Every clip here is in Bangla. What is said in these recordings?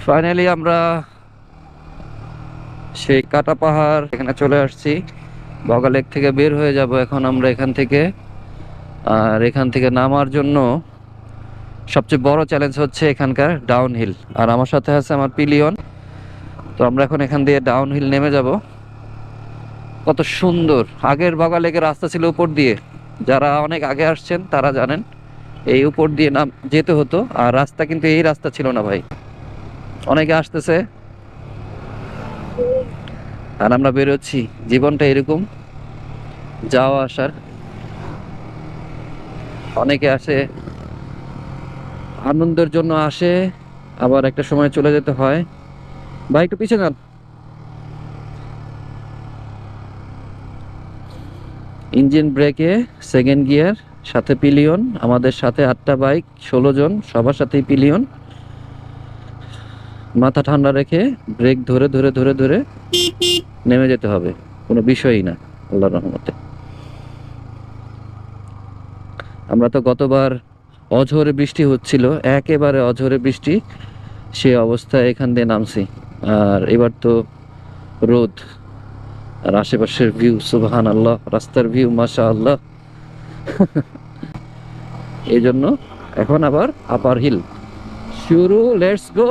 ফাইনালি আমরা সেই কাটা পাহাড় এখানে চলে আসছি। বগা লেক থেকে বের হয়ে যাব এখন আমরা এখান থেকে। আর এখান থেকে নামার জন্য সবচেয়ে বড় চ্যালেঞ্জ হচ্ছে এখানকার ডাউন হিল। আর আমার সাথে আছে আমার পিলিয়ন। তো আমরা এখন এখান দিয়ে ডাউন হিল নেমে যাব। কত সুন্দর! আগের বগা লেকের রাস্তা ছিল উপর দিয়ে, যারা অনেক আগে আসছেন তারা জানেন এই উপর দিয়ে নাম যেতে হতো। আর রাস্তা কিন্তু এই রাস্তা ছিল না ভাই। অনেকে আসতেছে আর আমরা বেরোচ্ছি। জীবনটা এরকম, যাওয়া আসার। অনেকে আসে আনন্দের জন্য আসে, আবার একটা সময় চলে যেতে হয়। ভাই একটু পিছিয়ে যান। ইঞ্জিন ব্রেকে সেকেন্ড গিয়ার, সাথে পিলিয়ন, আমাদের সাথে 8টা বাইক, 16 জন, সবার সাথেই পিলিয়ন। মাথা ঠান্ডা রেখে ব্রেক ধরে ধরে ধরে ধরে নেমে যেতে হবে, কোনো বিষয়ই না আল্লাহর রহমতে। আমরা তো গতবার অঝোরে বৃষ্টি হচ্ছিল, একেবারে অঝোরে বৃষ্টি, সে অবস্থায় এখান দিয়ে নামছি। আর এবার তো রোদ, আর আশেপাশের ভিউ সুবহান আল্লাহ, রাস্তার ভিউ মাশা আল্লাহ। এই জন্য এখন আবার আপার হিল শুরু। Let's go!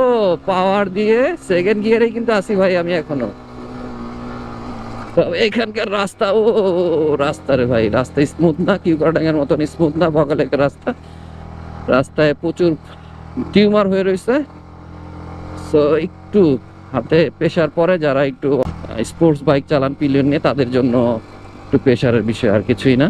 পাওয়ার দিয়ে সেকেন্ড গিয়ারে কিন্তু আসি ভাই আমি এখনো। তবে এখানকার রাস্তা, ও রাস্তা রে ভাই, রাস্তা স্মুথ না, কিউকারডাঙ্গের মতন স্মুথ না। বগালেকের রাস্তা, রাস্তায় প্রচুর টিউমার হয়ে রয়েছে। সো একটু হাতে প্রেশার পরে, যারা একটু স্পোর্টস বাইক চালান পিলিয়ন নিয়ে, তাদের জন্য একটু প্রেশারের বিষয়, আর কিছুই না।